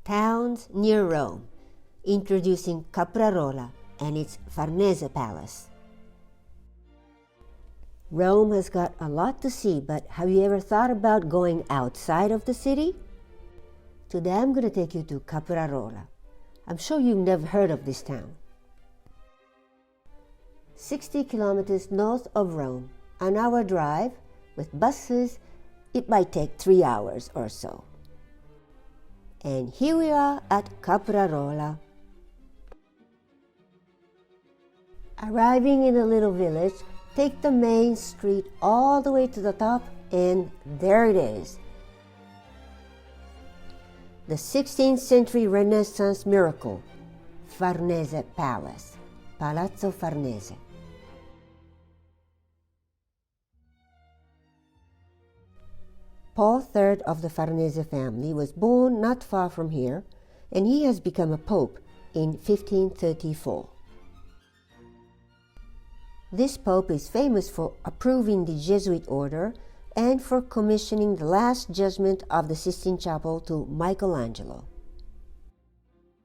towns near Rome, introducing Caprarola and its Farnese Palace. Rome has got a lot to see, but have you ever thought about going outside of the city? Today I'm going to take you to Caprarola. I'm sure you've never heard of this town. 60 kilometers north of Rome, an hour drive. With buses, it might take 3 hours or so. And here we are at Caprarola. Arriving in the little village, take the main street all the way to the top, and there it is. The 16th century Renaissance miracle, Farnese Palace, Palazzo Farnese. Paul III of the Farnese family was born not far from here, and he has become a pope in 1534. This pope is famous for approving the Jesuit order and for commissioning the Last Judgment of the Sistine Chapel to Michelangelo.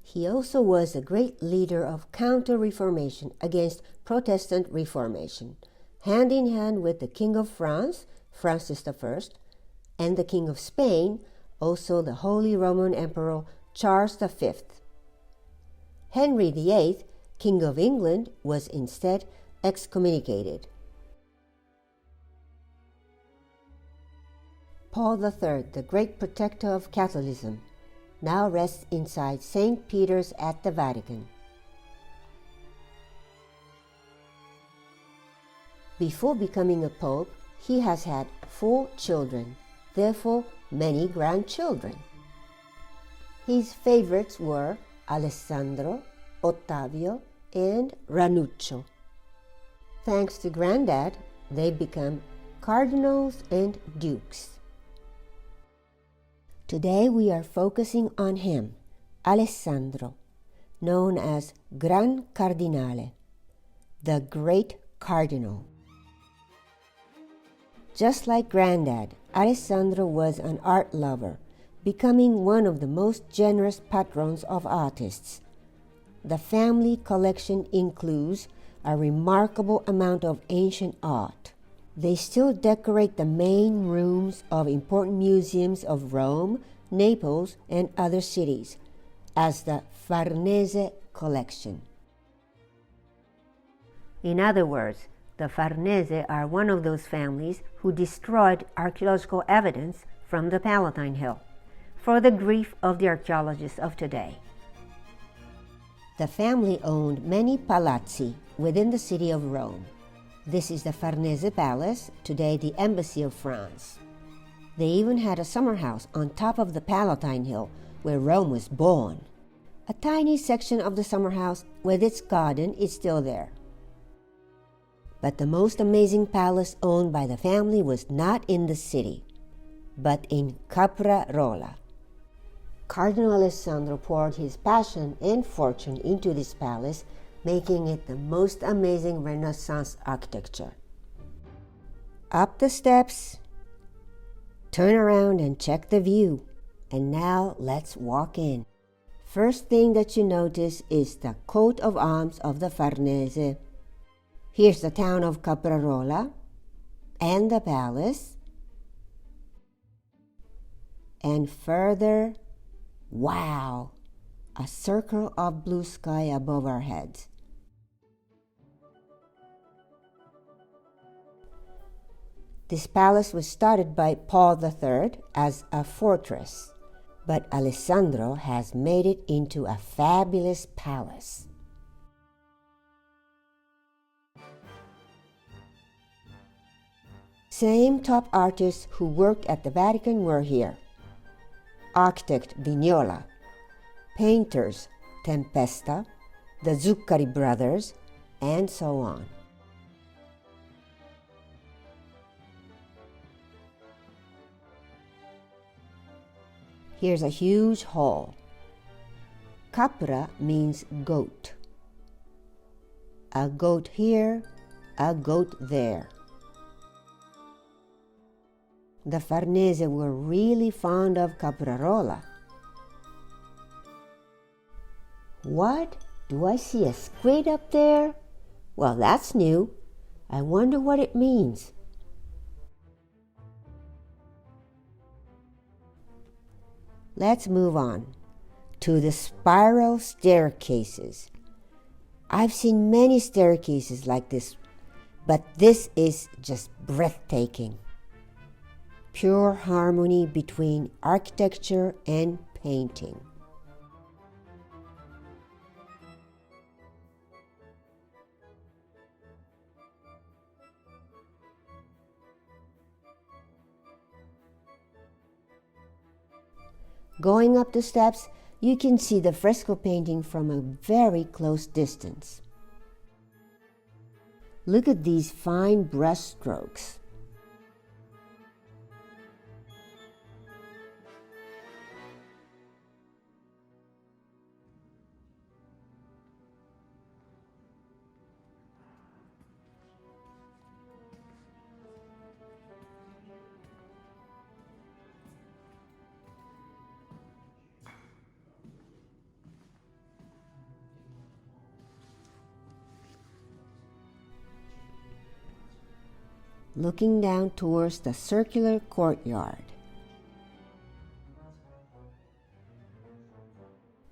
He also was a great leader of counter-reformation against Protestant Reformation, hand in hand with the King of France, Francis I, and the King of Spain, also the Holy Roman Emperor Charles V. Henry VIII, King of England, was instead excommunicated. Paul III, the great protector of Catholicism, now rests inside St. Peter's at the Vatican. Before becoming a pope, he has had 4 children, therefore many grandchildren. His favorites were Alessandro, Ottavio, and Ranuccio. Thanks to Granddad, they become cardinals and dukes. Today we are focusing on him, Alessandro, known as Gran Cardinale, the Great Cardinal. Just like Granddad, Alessandro was an art lover, becoming one of the most generous patrons of artists. The family collection includes a remarkable amount of ancient art. They still decorate the main rooms of important museums of Rome, Naples, and other cities as the Farnese collection. In other words, the Farnese are one of those families who destroyed archaeological evidence from the Palatine Hill, for the grief of the archaeologists of today. The family owned many palazzi within the city of Rome. This is the Farnese Palace, today the Embassy of France. They even had a summer house on top of the Palatine Hill where Rome was born. A tiny section of the summer house with its garden is still there. But the most amazing palace owned by the family was not in the city, but in Caprarola. Cardinal Alessandro poured his passion and fortune into this palace, making it the most amazing Renaissance architecture. Up the steps, turn around and check the view, and now let's walk in. First thing that you notice is the coat of arms of the Farnese. Here's the town of Caprarola and the palace. And further, wow, a circle of blue sky above our heads. This palace was started by Paul III as a fortress, but Alessandro has made it into a fabulous palace. Same top artists who worked at the Vatican were here. Architect Vignola, painters Tempesta, the Zuccari brothers, and so on. Here's a huge hall. Capra means goat. A goat here, a goat there. The Farnese were really fond of Caprarola. What? Do I see a squid up there? Well, that's new. I wonder what it means. Let's move on to the spiral staircases. I've seen many staircases like this, but this is just breathtaking. Pure harmony between architecture and painting. Going up the steps, you can see the fresco painting from a very close distance. Look at these fine brush strokes. Looking down towards the circular courtyard.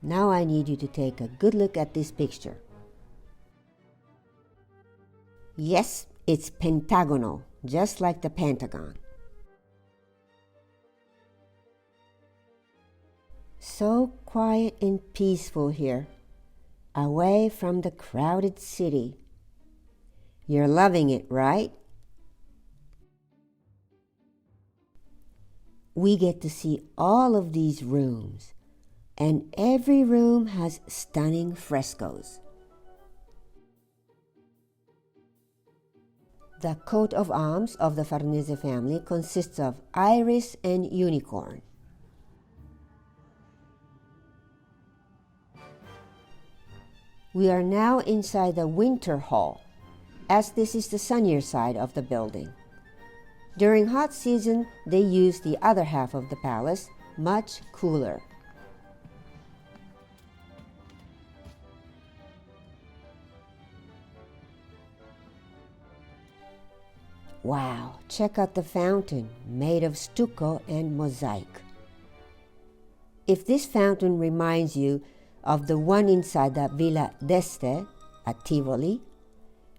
Now I need you to take a good look at this picture. Yes, it's pentagonal, just like the Pentagon. So quiet and peaceful here, away from the crowded city. You're loving it, right? We get to see all of these rooms, and every room has stunning frescoes. The coat of arms of the Farnese family consists of iris and unicorn. We are now inside the winter hall, as this is the sunnier side of the building. During hot season, they use the other half of the palace, much cooler. Wow, check out the fountain made of stucco and mosaic. If this fountain reminds you of the one inside the Villa d'Este at Tivoli,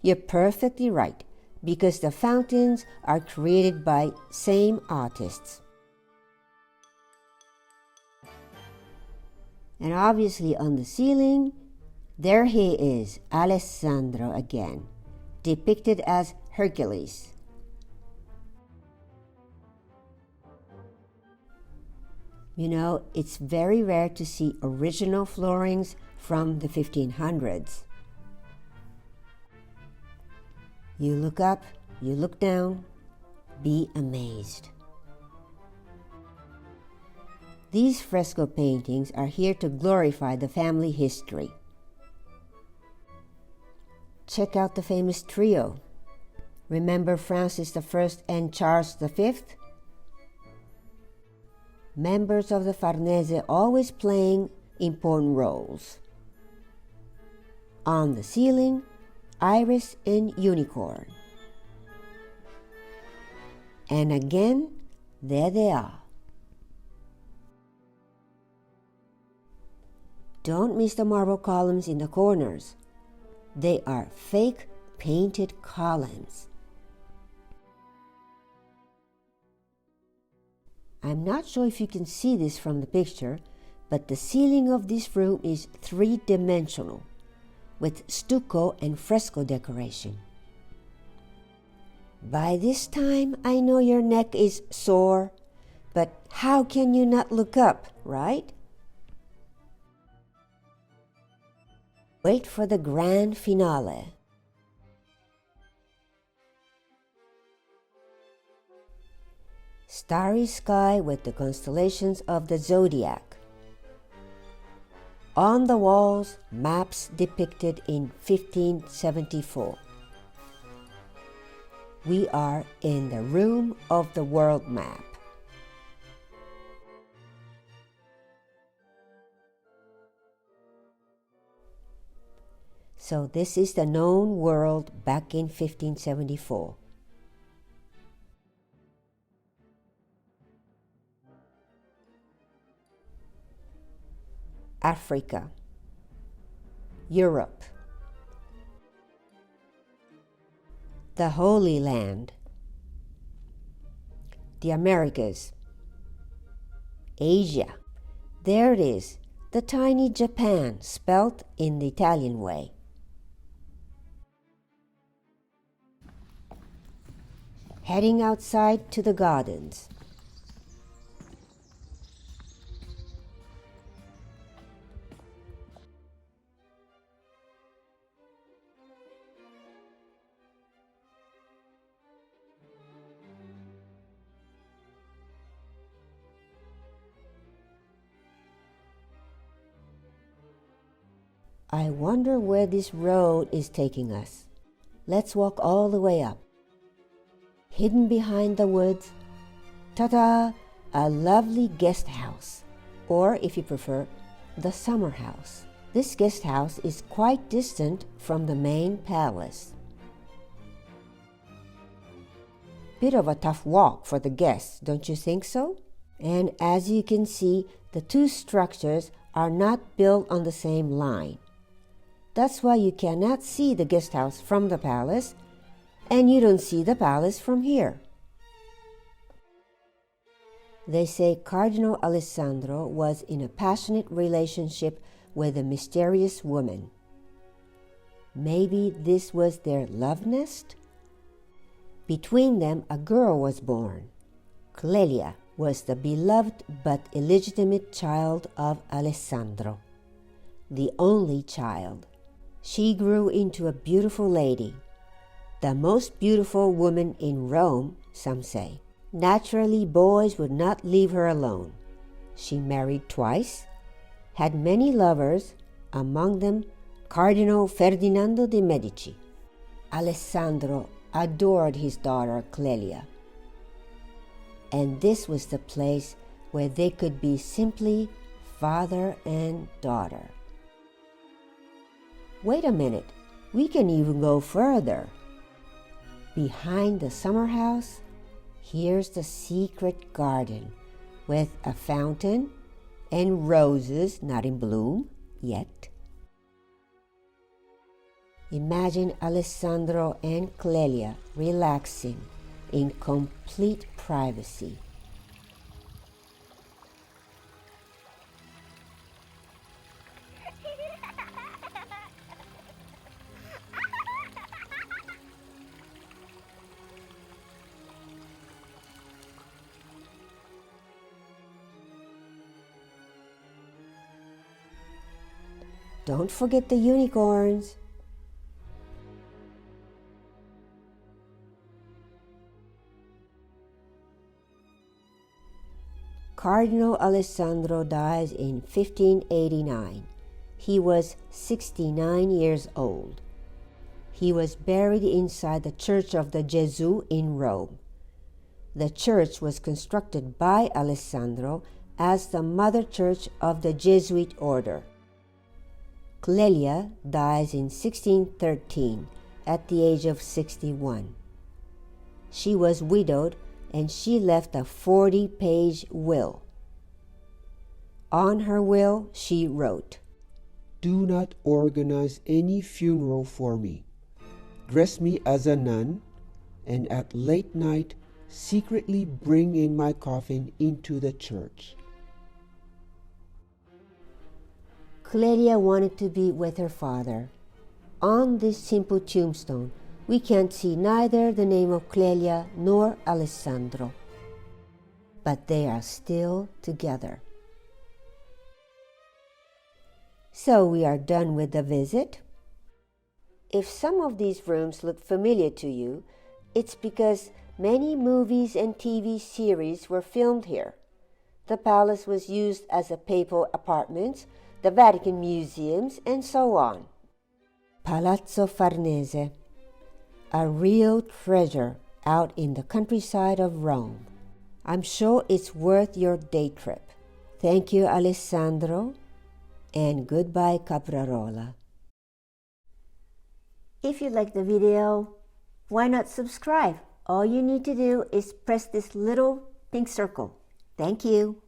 you're perfectly right, because the fountains are created by same artists. And obviously on the ceiling, there he is, Alessandro again, depicted as Hercules. You know, it's very rare to see original floorings from the 1500s. You look up, you look down, be amazed. These fresco paintings are here to glorify the family history. Check out the famous trio. Remember Francis I and Charles V? Members of the Farnese always playing important roles. On the ceiling, iris and unicorn. And again, there they are. Don't miss the marble columns in the corners. They are fake painted columns. I'm not sure if you can see this from the picture, but the ceiling of this room is three-dimensional, with stucco and fresco decoration. By this time, I know your neck is sore, but how can you not look up, right? Wait for the grand finale. Starry sky with the constellations of the zodiac. On the walls, maps depicted in 1574. We are in the room of the world map. So this is the known world back in 1574. Africa, Europe, the Holy Land, the Americas, Asia. There it is, the tiny Japan spelt in the Italian way. Heading outside to the gardens. I wonder where this road is taking us. Let's walk all the way up. Hidden behind the woods, ta-da, a lovely guest house, or if you prefer, the summer house. This guest house is quite distant from the main palace. Bit of a tough walk for the guests, don't you think so? And as you can see, the two structures are not built on the same line. That's why you cannot see the guest house from the palace, and you don't see the palace from here. They say Cardinal Alessandro was in a passionate relationship with a mysterious woman. Maybe this was their love nest? Between them, a girl was born. Clelia was the beloved but illegitimate child of Alessandro, the only child. She grew into a beautiful lady, the most beautiful woman in Rome, some say. Naturally, boys would not leave her alone. She married twice, had many lovers, among them Cardinal Ferdinando de' Medici. Alessandro adored his daughter Clelia, and this was the place where they could be simply father and daughter. Wait a minute, we can even go further. Behind the summer house, here's the secret garden with a fountain and roses not in bloom yet. Imagine Alessandro and Clelia relaxing in complete privacy. Don't forget the unicorns. Cardinal Alessandro dies in 1589. He was 69 years old. He was buried inside the Church of the Gesù in Rome. The church was constructed by Alessandro as the mother church of the Jesuit order. Clelia dies in 1613 at the age of 61. She was widowed and she left a 40-page will. On her will, she wrote, "Do not organize any funeral for me. Dress me as a nun, and at late night secretly bring in my coffin into the church." Clelia wanted to be with her father. On this simple tombstone, we can't see neither the name of Clelia nor Alessandro, but they are still together. So we are done with the visit. If some of these rooms look familiar to you, it's because many movies and TV series were filmed here. The palace was used as a papal apartment, the Vatican museums, and so on. Palazzo Farnese, a real treasure out in the countryside of Rome. I'm sure it's worth your day trip. Thank you, Alessandro, and goodbye, Caprarola. If you like the video, why not subscribe? All you need to do is press this little pink circle. Thank you.